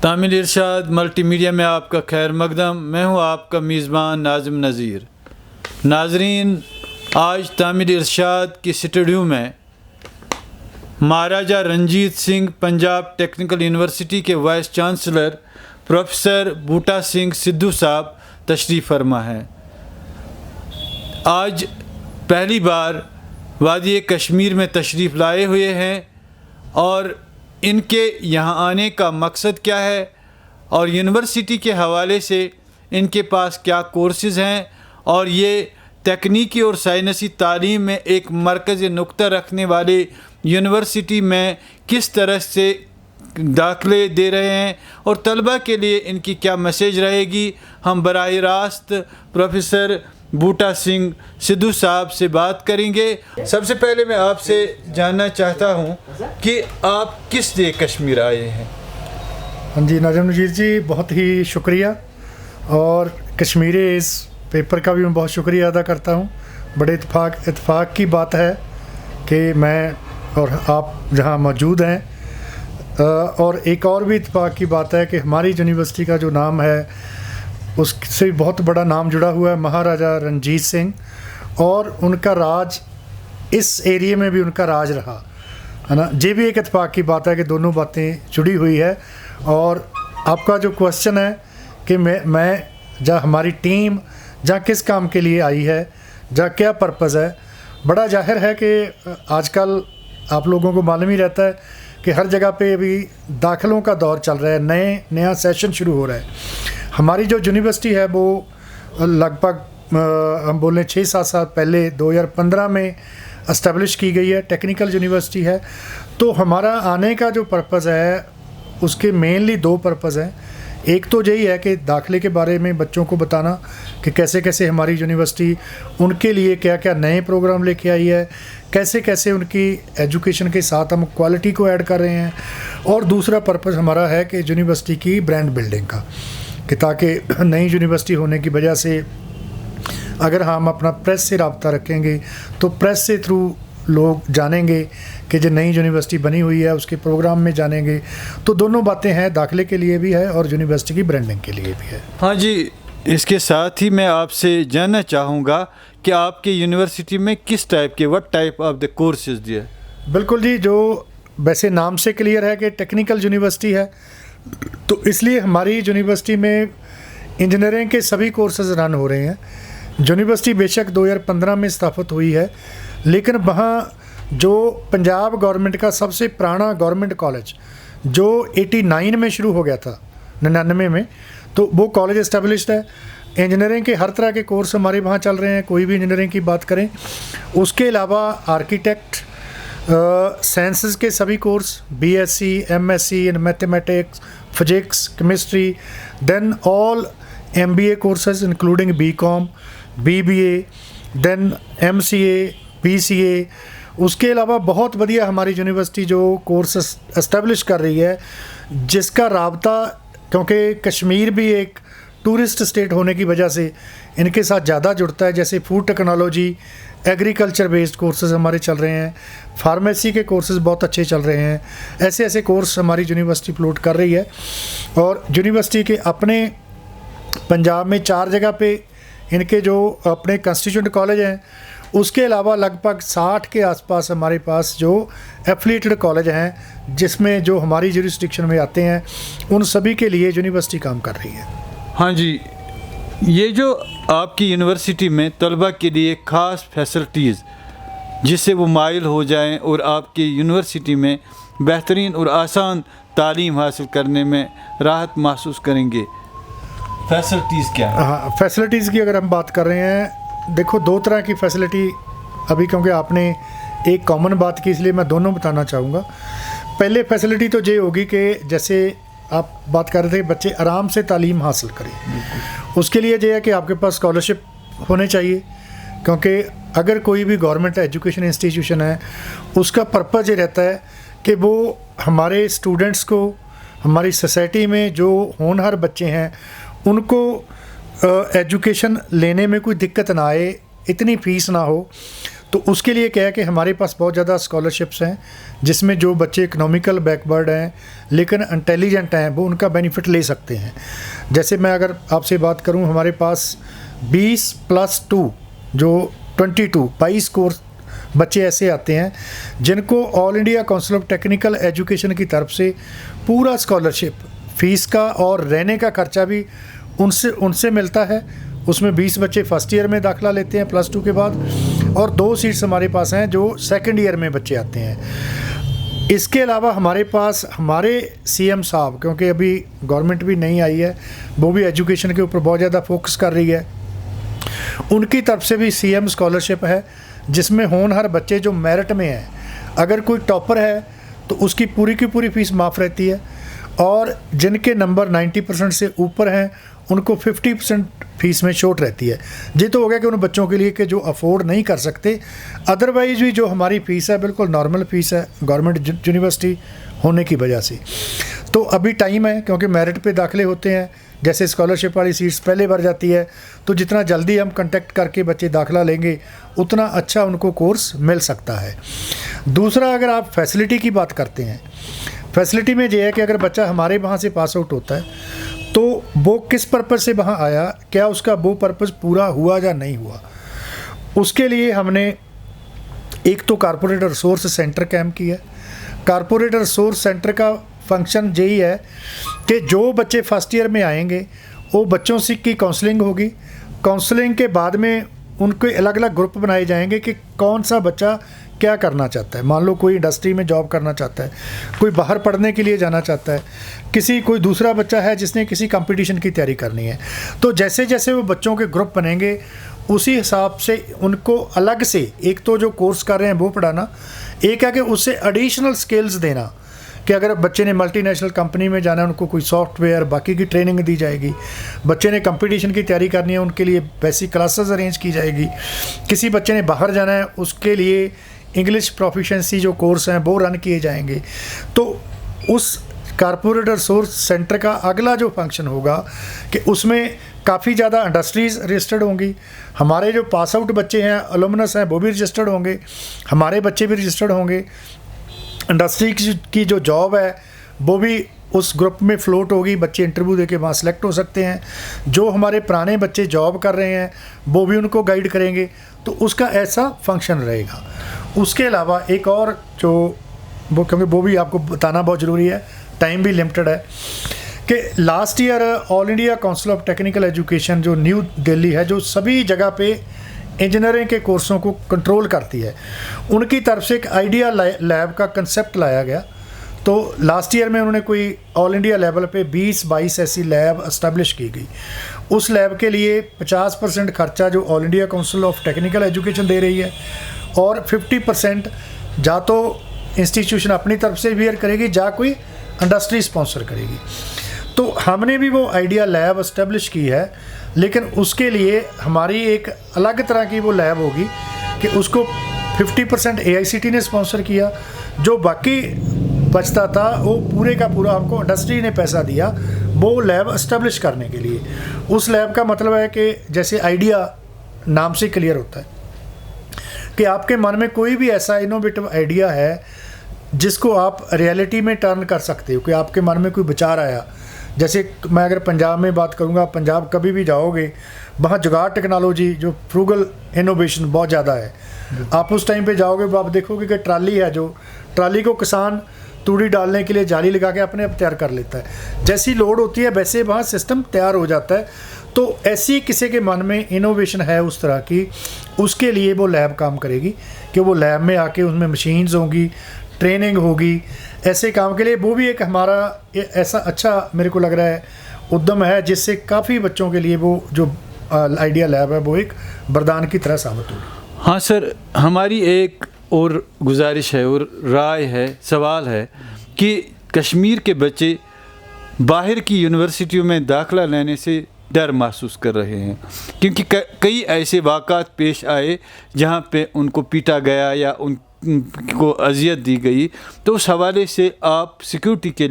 तामिल इरशाद multimedia में आपका खैर मकदम। मैं हूं आपका मेज़बान नाज़िम नज़ीर। नाजरीन, आज तामिल इरशाद की स्टूडियो में महाराजा रंजीत सिंह पंजाब टेक्निकल यूनिवर्सिटी के वाइस चांसलर प्रोफेसर बूटा सिंह सिद्धू साहब तशरीफ़ फरमा हैं। आज पहली बार वादी कश्मीर में तशरीफ़ लाए हुए हैं और इनके यहाँ आने का मकसद क्या है और यूनिवर्सिटी के हवाले से इनके पास क्या कोर्सेज़ हैं और ये तकनीकी और साइंसी तालीम में एक मरकज़ नुक्ता रखने वाले यूनिवर्सिटी में किस तरह से दाखिले दे रहे हैं और तलबा के लिए इनकी क्या मैसेज रहेगी, हम बराह रास्त प्रोफेसर बूटा सिंह सिद्धू साहब से बात करेंगे। सबसे पहले मैं आपसे जानना चाहता हूं कि आप किस लिए कश्मीर आए हैं। हाँ जी, नाज़िम नज़ीर जी, बहुत ही शुक्रिया। और कश्मीरी इस पेपर का भी मैं बहुत शुक्रिया अदा करता हूं। बड़े इत्तेफाक की बात है कि मैं और आप जहां मौजूद हैं। और एक और भी इत्तेफाक की बात है कि हमारी यूनिवर्सिटी का जो नाम है उससे बहुत बड़ा नाम जुड़ा हुआ है, महाराजा रंजीत सिंह, और उनका राज इस एरिया में भी उनका राज रहा है ना। ये भी एक इत्तेफाक की बात है कि दोनों बातें जुड़ी हुई है। और आपका जो क्वेश्चन है कि मैं जहाँ हमारी टीम जहाँ किस काम के लिए आई है, जहाँ क्या पर्पज़ है, बड़ा जाहिर है कि आजकल आप लोगों को मालूम ही रहता है कि हर जगह पे अभी दाखिलों का दौर चल रहा है, नया सेशन शुरू हो रहा है। हमारी जो यूनिवर्सिटी है वो लगभग हम बोलें 6-7 साल पहले 2015 में इस्टेब्लिश की गई है, टेक्निकल यूनिवर्सिटी है। तो हमारा आने का जो पर्पज़ है उसके मेनली 2 पर्पज़ हैं। एक तो यही है कि दाखिले के बारे में बच्चों को बताना कि कैसे कैसे हमारी यूनिवर्सिटी उनके लिए क्या क्या नए प्रोग्राम लेके आई है, कैसे कैसे उनकी एजुकेशन के साथ हम क्वालिटी को ऐड कर रहे हैं। और दूसरा पर्पज़ हमारा है कि यूनिवर्सिटी की ब्रांड बिल्डिंग का, कि ताकि नई यूनिवर्सिटी होने की वजह से अगर हम अपना प्रेस से रब्ता रखेंगे तो प्रेस से थ्रू लोग जानेंगे कि जो नई यूनिवर्सिटी बनी हुई है उसके प्रोग्राम में जानेंगे। तो दोनों बातें हैं, दाखिले के लिए भी है और यूनिवर्सिटी की ब्रांडिंग के लिए भी है। हाँ जी, इसके साथ ही मैं आपसे जानना चाहूँगा कि आपके यूनिवर्सिटी में किस टाइप के what type of the courses दिए। बिल्कुल जी, जो वैसे नाम से क्लियर है कि टेक्निकल यूनिवर्सिटी है, तो इसलिए हमारी यूनिवर्सिटी में इंजीनियरिंग के सभी कोर्सेज रन हो रहे हैं। यूनिवर्सिटी बेशक 2015 में स्थापित हुई है, लेकिन वहाँ जो पंजाब गवर्नमेंट का सबसे पुराना गवर्नमेंट कॉलेज जो 89 में शुरू हो गया था, 99 में, तो वो कॉलेज इस्टेब्लिश्ड है। इंजीनियरिंग के हर तरह के कोर्स हमारे वहाँ चल रहे हैं, कोई भी इंजीनियरिंग की बात करें। उसके अलावा आर्किटेक्ट, साइंसेस के सभी course, BSc, MSc in mathematics, physics, chemistry, then all MBA courses including BCom, BBA, then MCA, BCA. उसके अलावा बहुत बढ़िया हमारी यूनिवर्सिटी जो कोर्स एस्टेब्लिश कर रही है, जिसका राब्ता, क्योंकि कश्मीर भी एक टूरिस्ट स्टेट होने की वजह से इनके साथ ज़्यादा जुड़ता है। जैसे food technology, agriculture based courses हमारे चल रहे हैं, फार्मेसी के कोर्सेज बहुत अच्छे चल रहे हैं। ऐसे ऐसे कोर्स हमारी यूनिवर्सिटी फ्लोट कर रही है। और यूनिवर्सिटी के अपने पंजाब में 4 जगह पे इनके जो अपने कंस्टिट्यूएंट कॉलेज हैं, उसके अलावा लगभग 60 के आसपास हमारे पास जो एफिलिएटेड कॉलेज हैं, जिसमें जो हमारी जुरिस्डिक्शन में आते हैं, उन सभी के लिए यूनिवर्सिटी काम कर रही है। हाँ जी, ये जो आपकी यूनिवर्सिटी में तलबा के लिए ख़ास फैसिलिटीज़ जिससे वो माइल हो जाएं और आपकी यूनिवर्सिटी में बेहतरीन और आसान तालीम हासिल करने में राहत महसूस करेंगे, फैसिलिटीज़ क्या है? हाँ, फैसिलिटीज़ की अगर हम बात कर रहे हैं, देखो 2 तरह की फैसिलिटी अभी, क्योंकि आपने एक कॉमन बात की इसलिए मैं दोनों बताना चाहूँगा। पहले फैसिलिटी तो ये होगी कि जैसे आप बात कर रहे थे बच्चे आराम से तालीम हासिल करें, उसके लिए ये है कि आपके पास स्कॉलरशिप होने चाहिए। क्योंकि अगर कोई भी गवर्नमेंट एजुकेशन इंस्टीट्यूशन है, उसका पर्पज़ ये रहता है कि वो हमारे स्टूडेंट्स को, हमारी सोसाइटी में जो होनहार बच्चे हैं, उनको एजुकेशन लेने में कोई दिक्कत ना आए, इतनी फ़ीस ना हो। तो उसके लिए क्या है कि हमारे पास बहुत ज़्यादा स्कॉलरशिप्स हैं जिसमें जो बच्चे इकोनॉमिकल बैकवर्ड हैं लेकिन इंटेलिजेंट हैं वो उनका बेनिफिट ले सकते हैं। जैसे मैं अगर आपसे बात करूं, हमारे पास 20+2 जो 22 कोर्स बच्चे ऐसे आते हैं जिनको all India Council of Technical education की तरफ से पूरा स्कॉलरशिप, फीस का और रहने का खर्चा भी उनसे मिलता है। उसमें 20 बच्चे फर्स्ट ईयर में दाखिला लेते हैं +2 के बाद, और 2 सीट्स हमारे पास हैं जो सेकंड ईयर में बच्चे आते हैं। इसके अलावा हमारे पास हमारे सीएम साहब, क्योंकि अभी गवर्नमेंट भी नहीं आई है, वो भी एजुकेशन के ऊपर बहुत ज़्यादा फोकस कर रही है, उनकी तरफ से भी सीएम स्कॉलरशिप है जिसमें होनहार बच्चे जो मेरिट में हैं, अगर कोई टॉपर है तो उसकी पूरी की पूरी फीस माफ़ रहती है, और जिनके नंबर 90% से ऊपर हैं उनको 50% फीस में छूट रहती है। ये तो हो गया कि उन बच्चों के लिए कि जो अफोर्ड नहीं कर सकते, अदरवाइज़ भी जो हमारी फ़ीस है बिल्कुल नॉर्मल फ़ीस है गवर्नमेंट यूनिवर्सिटी होने की वजह से। तो अभी टाइम है क्योंकि मेरिट पे दाखिले होते हैं, जैसे स्कॉलरशिप वाली सीट्स पहले भर जाती है, तो जितना जल्दी हम कंटेक्ट करके बच्चे दाखिला लेंगे उतना अच्छा उनको कोर्स मिल सकता है। दूसरा, अगर आप फैसिलिटी की बात करते हैं, फैसिलिटी में ये है कि अगर बच्चा हमारे वहाँ से पास आउट होता है तो वो किस पर्पज़ से वहाँ आया, क्या उसका वो पर्पज़ पूरा हुआ या नहीं हुआ, उसके लिए हमने एक तो कारपोरेट रिसोर्स सेंटर कैम्प किया है। कारपोरेट रिसोर्स सेंटर का फंक्शन यही है कि जो बच्चे फर्स्ट ईयर में आएंगे वो बच्चों से की काउंसलिंग होगी। काउंसलिंग के बाद में उनके अलग अलग ग्रुप बनाए जाएंगे कि कौन सा बच्चा क्या करना चाहता है। मान लो कोई इंडस्ट्री में जॉब करना चाहता है, कोई बाहर पढ़ने के लिए जाना चाहता है, कोई दूसरा बच्चा है जिसने किसी कंपटीशन की तैयारी करनी है। तो जैसे जैसे वो बच्चों के ग्रुप बनेंगे उसी हिसाब से उनको अलग से एक तो जो कोर्स कर रहे हैं वो पढ़ाना, एक है कि उससे एडिशनल स्किल्स देना कि अगर बच्चे ने मल्टीनेशनल कंपनी में जाना है उनको कोई सॉफ्टवेयर बाकी की ट्रेनिंग दी जाएगी, बच्चे ने कंपटीशन की तैयारी करनी है उनके लिए बेसिक क्लासेस अरेंज की जाएगी, किसी बच्चे ने बाहर जाना है उसके लिए इंग्लिश प्रोफिशेंसी जो कोर्स हैं वो रन किए जाएंगे। तो उस कारपोरेट रिसोर्स सेंटर का अगला जो फंक्शन होगा कि उसमें काफ़ी ज़्यादा इंडस्ट्रीज़ रजिस्टर्ड होंगी, हमारे जो पास आउट बच्चे हैं अलुमनस हैं वो भी रजिस्टर्ड होंगे, हमारे बच्चे भी रजिस्टर्ड होंगे, इंडस्ट्री की जो जॉब है वो भी उस ग्रुप में फ्लोट होगी, बच्चे इंटरव्यू देके वहाँ सेलेक्ट हो सकते हैं। जो हमारे पुराने बच्चे जॉब कर रहे हैं वो भी उनको गाइड करेंगे, तो उसका ऐसा फंक्शन रहेगा। उसके अलावा एक और जो वो, क्योंकि वो भी आपको बताना बहुत ज़रूरी है, टाइम भी लिमिटेड है, कि last year all India Council of Technical education जो न्यू दिल्ली है, जो सभी जगह पे इंजीनियरिंग के कोर्सों को कंट्रोल करती है, उनकी तरफ से एक आइडिया लैब का कंसेप्ट लाया गया। तो लास्ट ईयर में उन्होंने कोई ऑल इंडिया लेवल पे 20-22 ऐसी लैब इस्टेब्लिश की गई। उस लैब के लिए 50% खर्चा जो All India Council of Technical Education दे रही है, और 50% जा तो इंस्टीट्यूशन अपनी तरफ से बियर करेगी, जा कोई इंडस्ट्री स्पॉन्सर करेगी। तो हमने भी वो आइडिया लैब इस्टेब्लिश की है, लेकिन उसके लिए हमारी एक अलग तरह की वो लैब होगी कि उसको 50% AICT ने स्पॉन्सर किया, जो बाकी बचता था वो पूरे का पूरा हमको इंडस्ट्री ने पैसा दिया वो लैब इस्टेब्लिश करने के लिए। उस लैब का मतलब है कि जैसे आइडिया नाम से क्लियर होता है कि आपके मन में कोई भी ऐसा इनोवेटिव आइडिया है जिसको आप रियलिटी में टर्न कर सकते हो, कि आपके मन में कोई विचार आया। जैसे मैं अगर पंजाब में बात करूँगा, पंजाब कभी भी जाओगे वहाँ जुगाड़ टेक्नोलॉजी जो फ्रूगल इनोवेशन बहुत ज़्यादा है। आप उस टाइम पे जाओगे वो आप देखोगे कि ट्राली है, जो ट्राली को किसान तूड़ी डालने के लिए जाली लगा के अपने आप तैयार कर लेता है, जैसी लोड होती है वैसे वहाँ सिस्टम तैयार हो जाता है। तो ऐसी किसी के मन में इनोवेशन है उस तरह की, उसके लिए वो लैब काम करेगी कि वो लैब में आके उसमें मशीन्स होंगी, ट्रेनिंग होगी, ऐसे काम के लिए वो भी एक हमारा ऐसा अच्छा मेरे को लग रहा है उद्यम है, जिससे काफ़ी बच्चों के लिए वो जो आइडिया लैब है वो एक वरदान की तरह साबित होगी। हाँ सर, हमारी एक और गुजारिश है और राय है, सवाल है कि कश्मीर के बच्चे बाहर की यूनिवर्सिटियों में दाखिला लेने से डर महसूस कर रहे हैं, क्योंकि कई ऐसे वाक़ात पेश आए जहाँ पे उनको पीटा गया या उनको अजियत दी गई। तो उस हवाले से आप सिक्योरिटी के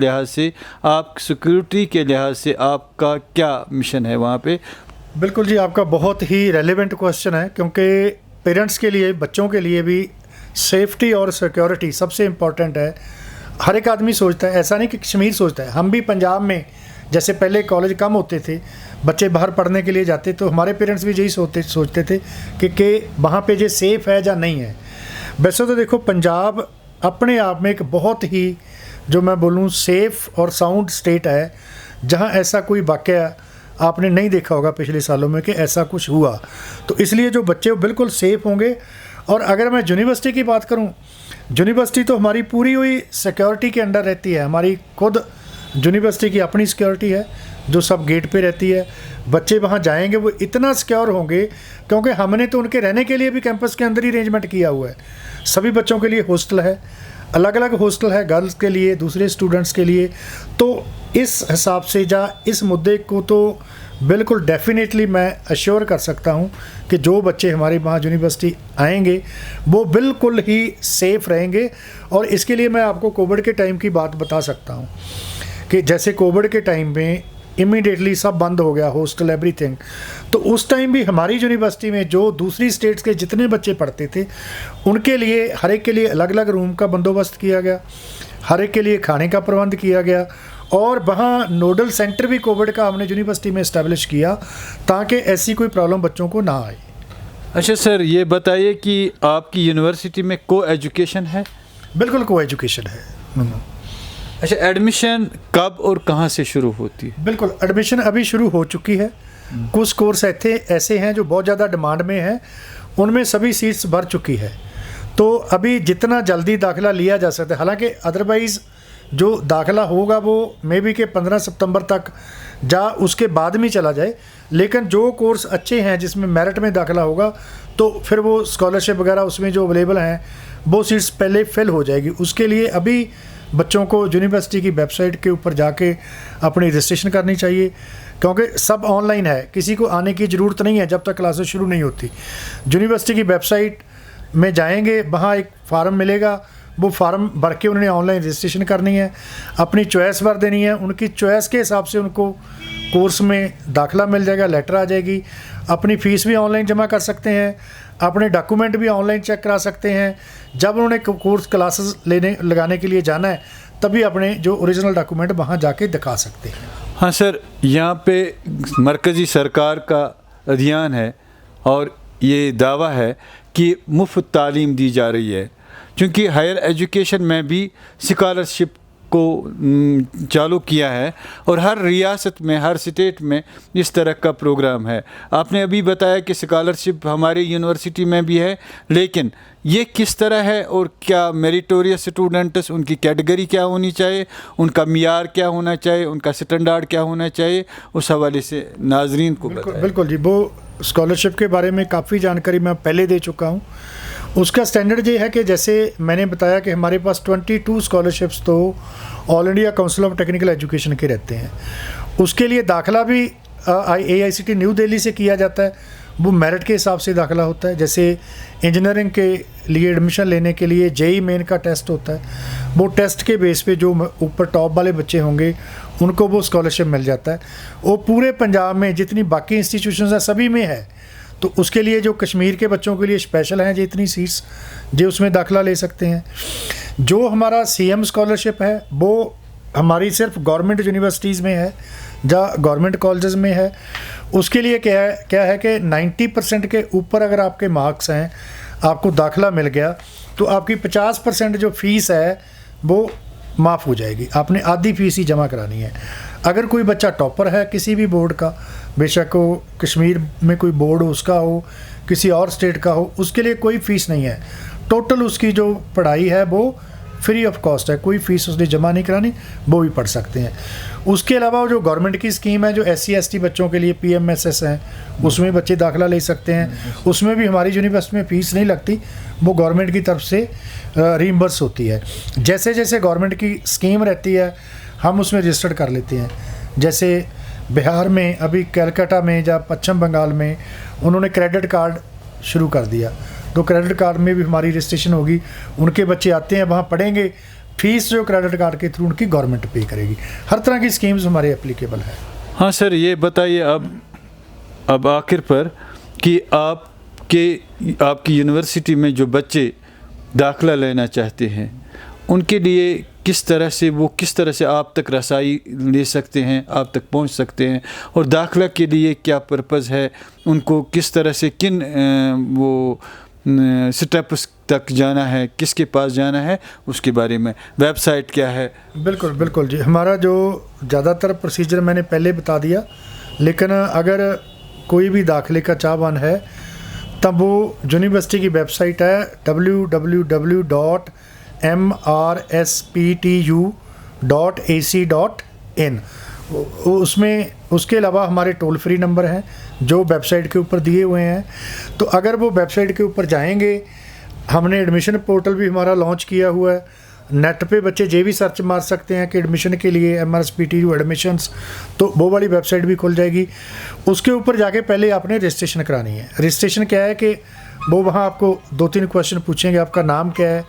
लिहाज से आपका क्या मिशन है वहाँ पे? बिल्कुल जी, आपका बहुत ही रेलेवेंट क्वेश्चन है, क्योंकि पेरेंट्स के लिए, बच्चों के लिए भी सेफ्टी और सिक्योरिटी सबसे इम्पॉर्टेंट है। हर एक आदमी सोचता है, ऐसा नहीं कि कश्मीर सोचता है, हम भी पंजाब में जैसे पहले कॉलेज कम होते थे, बच्चे बाहर पढ़ने के लिए जाते, तो हमारे पेरेंट्स भी यही सोचते थे कि वहाँ पे जे सेफ़ है या नहीं है। वैसे तो देखो पंजाब अपने आप में एक बहुत ही, जो मैं बोलूँ, सेफ़ और साउंड स्टेट है, जहाँ ऐसा कोई वाक़या आपने नहीं देखा होगा पिछले सालों में कि ऐसा कुछ हुआ। तो इसलिए जो बच्चे वो बिल्कुल सेफ़ होंगे। और अगर मैं यूनिवर्सिटी की बात करूं, यूनिवर्सिटी तो हमारी पूरी हुई सिक्योरिटी के अंडर रहती है। हमारी खुद यूनिवर्सिटी की अपनी सिक्योरिटी है जो सब गेट पे रहती है। बच्चे वहाँ जाएंगे वो इतना सिक्योर होंगे क्योंकि हमने तो उनके रहने के लिए भी कैंपस के अंदर ही अरेंजमेंट किया हुआ है। सभी बच्चों के लिए हॉस्टल है, अलग अलग हॉस्टल है, गर्ल्स के लिए, दूसरे स्टूडेंट्स के लिए। तो इस हिसाब से इस मुद्दे को तो बिल्कुल डेफिनेटली मैं अश्योर कर सकता हूँ कि जो बच्चे हमारे वहाँ यूनिवर्सिटी आएंगे वो बिल्कुल ही सेफ़ रहेंगे। और इसके लिए मैं आपको कोविड के टाइम की बात बता सकता हूँ कि जैसे कोविड के टाइम में इमीडिएटली सब बंद हो गया, हॉस्टल एवरीथिंग। तो उस टाइम भी हमारी यूनिवर्सिटी में जो दूसरी स्टेट्स के जितने बच्चे पढ़ते थे उनके लिए, हर एक के लिए अलग अलग रूम का बंदोबस्त किया गया, हर एक के लिए खाने का प्रबंध किया गया। और वहाँ नोडल सेंटर भी कोविड का हमने यूनिवर्सिटी में इस्टेब्लिश किया ताकि ऐसी कोई प्रॉब्लम बच्चों को ना आए। अच्छा सर, ये बताइए कि आपकी यूनिवर्सिटी में को एजुकेशन है? बिल्कुल को एजुकेशन है। अच्छा, एडमिशन कब और कहाँ से शुरू होती है? बिल्कुल, एडमिशन अभी शुरू हो चुकी है। कुछ कोर्स ऐसे हैं जो बहुत ज़्यादा डिमांड में हैं, उनमें सभी सीट्स भर चुकी है। तो अभी जितना जल्दी दाखिला लिया जा सकता है, हालांकि अदरवाइज़ जो दाखिला होगा वो मे बी के 15 सितंबर तक उसके बाद में चला जाए। लेकिन जो कोर्स अच्छे हैं जिसमें मेरिट में दाखिला होगा तो फिर वो स्कॉलरशिप वगैरह उसमें जो अवेलेबल हैं वो सीट्स पहले फिल हो जाएगी। उसके लिए अभी बच्चों को यूनिवर्सिटी की वेबसाइट के ऊपर जाके अपनी रजिस्ट्रेशन करनी चाहिए, क्योंकि सब ऑनलाइन है, किसी को आने की ज़रूरत नहीं है जब तक क्लासेस शुरू नहीं होती। यूनिवर्सिटी की वेबसाइट में जाएंगे, वहाँ एक फार्म मिलेगा, वो फार्म भर के उन्होंने ऑनलाइन रजिस्ट्रेशन करनी है, अपनी चॉइस भर देनी है, उनकी चॉइस के हिसाब से उनको कोर्स में दाखिला मिल जाएगा, लेटर आ जाएगी। अपनी फ़ीस भी ऑनलाइन जमा कर सकते हैं, अपने डॉक्यूमेंट भी ऑनलाइन चेक करा सकते हैं। जब उन्होंने कोर्स क्लासेस लगाने के लिए जाना है तभी अपने जो ओरिजिनल डॉक्यूमेंट वहाँ जाके दिखा सकते हैं। हाँ सर, यहाँ पे मरकज़ी सरकार का अभियान है और ये दावा है कि मुफ्त तालीम दी जा रही है, क्योंकि हायर एजुकेशन में भी स्कॉलरशिप को चालू किया है और हर रियासत में, हर स्टेट में इस तरह का प्रोग्राम है। आपने अभी बताया कि स्कॉलरशिप हमारी यूनिवर्सिटी में भी है, लेकिन ये किस तरह है और क्या मेरिटोरियस स्टूडेंट्स, उनकी कैटेगरी क्या होनी चाहिए, उनका मियार क्या होना चाहिए, उनका स्टैंडर्ड क्या होना चाहिए, उस हवाले से नाजरीन को बताएं। बिल्कुल जी, वो स्कॉलरशिप के बारे में काफ़ी जानकारी मैं पहले दे चुका हूँ। उसका स्टैंडर्ड ये है कि जैसे मैंने बताया कि हमारे पास 22 स्कॉलरशिप्स तो all India Council of Technical education के रहते हैं। उसके लिए दाखिला भी AICT न्यू दिल्ली से किया जाता है, वो मेरिट के हिसाब से दाखिला होता है। जैसे इंजीनियरिंग के लिए एडमिशन लेने के लिए JEE मेन का टेस्ट होता है, वो टेस्ट के बेस पे जो ऊपर टॉप वाले बच्चे होंगे उनको वो स्कॉलरशिप मिल जाता है। वो पूरे पंजाब में जितनी बाकी इंस्टीट्यूशंस हैं सभी में है। तो उसके लिए जो कश्मीर के बच्चों के लिए स्पेशल हैं जितनी सीट्स जो उसमें दाखिला ले सकते हैं। जो हमारा CM स्कॉलरशिप है वो हमारी सिर्फ गवर्नमेंट यूनिवर्सिटीज़ में है, जहाँ गवर्नमेंट कॉलेजेस में है। उसके लिए क्या है कि 90% के ऊपर अगर आपके मार्क्स हैं, आपको दाखिला मिल गया तो आपकी 50% जो फ़ीस है वो माफ़ हो जाएगी। आपने आधी फ़ीस ही जमा करानी है। अगर कोई बच्चा टॉपर है किसी भी बोर्ड का, बेशक वो कश्मीर में कोई बोर्ड हो उसका हो, किसी और स्टेट का हो, उसके लिए कोई फ़ीस नहीं है। टोटल उसकी जो पढ़ाई है वो फ्री ऑफ कॉस्ट है, कोई फ़ीस उसने जमा नहीं करानी, वो भी पढ़ सकते हैं। उसके अलावा जो गवर्नमेंट की स्कीम है जो SC ST बच्चों के लिए PMSS हैं, उसमें बच्चे दाखिला ले सकते हैं। उसमें भी हमारी यूनिवर्सिटी में फ़ीस नहीं लगती, वो गवर्नमेंट की तरफ से रीइंबर्स होती है। जैसे जैसे गवर्नमेंट की स्कीम रहती है हम उसमें रजिस्टर्ड कर लेते हैं। जैसे बिहार में अभी कलकत्ता में या पश्चिम बंगाल में उन्होंने क्रेडिट कार्ड शुरू कर दिया, तो क्रेडिट कार्ड में भी हमारी रजिस्ट्रेशन होगी। उनके बच्चे आते हैं वहाँ पढ़ेंगे, फ़ीस जो क्रेडिट कार्ड के थ्रू उनकी गवर्नमेंट पे करेगी। हर तरह की स्कीम्स हमारे एप्लीकेबल है। हाँ सर, ये बताइए अब आखिर पर कि आप कि आपकी यूनिवर्सिटी में जो बच्चे दाखिला लेना चाहते हैं उनके लिए किस तरह से आप तक रसाई ले सकते हैं, आप तक पहुंच सकते हैं, और दाखिला के लिए क्या पर्पज़ है, उनको किस तरह से किन स्टेप्स तक जाना है, किसके पास जाना है, उसके बारे में वेबसाइट क्या है? बिल्कुल बिल्कुल जी, हमारा जो ज़्यादातर प्रोसीजर मैंने पहले बता दिया, लेकिन अगर कोई भी दाखिले का चाहवान है तब वो यूनिवर्सिटी की वेबसाइट है www.mrsptu.ac.in। उसमें उसके अलावा हमारे टोल फ्री नंबर हैं जो वेबसाइट के ऊपर दिए हुए हैं। तो अगर वो वेबसाइट के ऊपर जाएंगे, हमने एडमिशन पोर्टल भी हमारा लॉन्च किया हुआ है। नेट पे बच्चे ये भी सर्च मार सकते हैं कि एडमिशन के लिए MRSPTU एडमिशन्स, तो वो वाली वेबसाइट भी खुल जाएगी। उसके ऊपर जाके पहले आपने रजिस्ट्रेशन करानी है। रजिस्ट्रेशन क्या है कि वो वहाँ आपको 2-3 क्वेश्चन पूछेंगे, आपका नाम क्या है,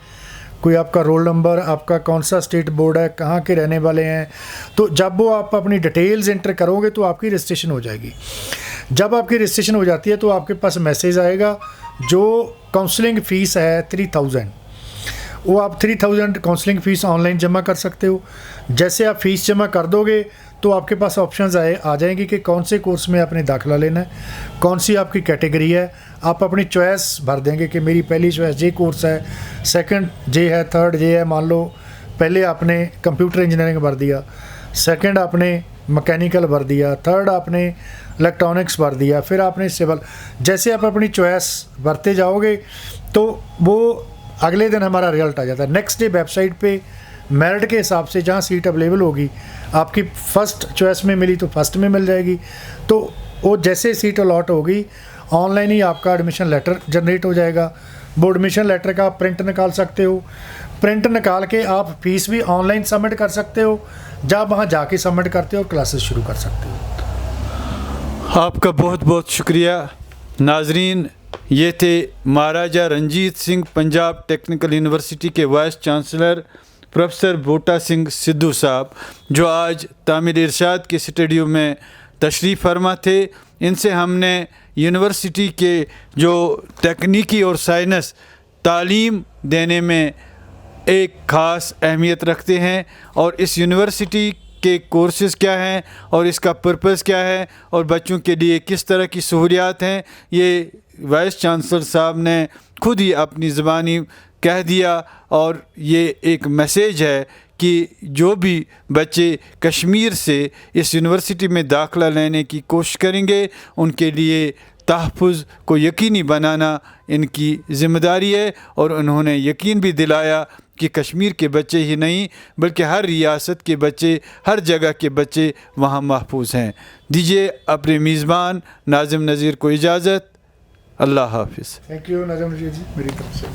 कोई आपका रोल नंबर, आपका कौन सा स्टेट बोर्ड है, कहाँ के रहने वाले हैं। तो जब वो आप अपनी डिटेल्स एंटर करोगे तो आपकी रजिस्ट्रेशन हो जाएगी। जब आपकी रजिस्ट्रेशन हो जाती है तो आपके पास मैसेज आएगा, जो काउंसलिंग फ़ीस है 3000, वो आप 3000 काउंसलिंग फ़ीस ऑनलाइन जमा कर सकते हो। जैसे आप फ़ीस जमा कर दोगे तो आपके पास ऑप्शंस आ जाएंगी कि कौन से कोर्स में आपने दाखिला लेना है, कौन सी आपकी कैटेगरी है। आप अपनी चॉइस भर देंगे कि मेरी पहली चॉइस ये कोर्स है, सेकंड ये है, थर्ड ये है। मान लो पहले आपने कंप्यूटर इंजीनियरिंग भर दिया, सेकंड आपने मैकेनिकल भर दिया, थर्ड आपने इलेक्ट्रॉनिक्स भर दिया, फिर आपने सिविल। जैसे आप अपनी चॉइस भरते जाओगे तो वो अगले दिन हमारा रिजल्ट आ जाता है। नेक्स्ट डे वेबसाइट पे मेरिट के हिसाब से जहाँ सीट अवेलेबल होगी, आपकी फ़र्स्ट चॉइस में मिली तो फर्स्ट में मिल जाएगी। तो वो जैसे सीट अलॉट होगी, ऑनलाइन ही आपका एडमिशन लेटर जनरेट हो जाएगा। वो एडमिशन लेटर का आप प्रिंट निकाल सकते हो। प्रिंट निकाल के आप फ़ीस भी ऑनलाइन सबमिट कर सकते हो। जब वहाँ जाके सबमिट करते हो क्लासेस शुरू कर सकते हो। आपका बहुत बहुत शुक्रिया। नाजरीन, ये थे महाराजा रंजीत सिंह पंजाब टेक्निकल यूनिवर्सिटी के वाइस चांसलर प्रोफेसर बूटा सिंह सिद्धू साहब, जो आज तामीर इरशाद के स्टूडियो में तशरीफ़ फरमा थे। इनसे हमने यूनिवर्सिटी के जो तकनीकी और साइंस तालीम देने में एक ख़ास अहमियत रखते हैं, और इस यूनिवर्सिटी के कोर्सेज़ क्या हैं और इसका पर्पज़ क्या है और बच्चों के लिए किस तरह की सहूलियात हैं, ये वाइस चांसलर साहब ने खुद ही अपनी ज़बानी कह दिया। और ये एक मैसेज है कि जो भी बच्चे कश्मीर से इस यूनिवर्सिटी में दाखिला लेने की कोशिश करेंगे, उनके लिए तहफ़्फ़ुज़ को यकीनी बनाना इनकी ज़िम्मेदारी है। और उन्होंने यकीन भी दिलाया कि कश्मीर के बच्चे ही नहीं बल्कि हर रियासत के बच्चे, हर जगह के बच्चे वहाँ महफूज हैं। दीजिए अपने मेज़बान नाज़िम नज़ीर को इजाज़त। अल्लाह हाफ़िज़। थैंक यू नाज़िम नज़ीर जी, मेरी तरफ से।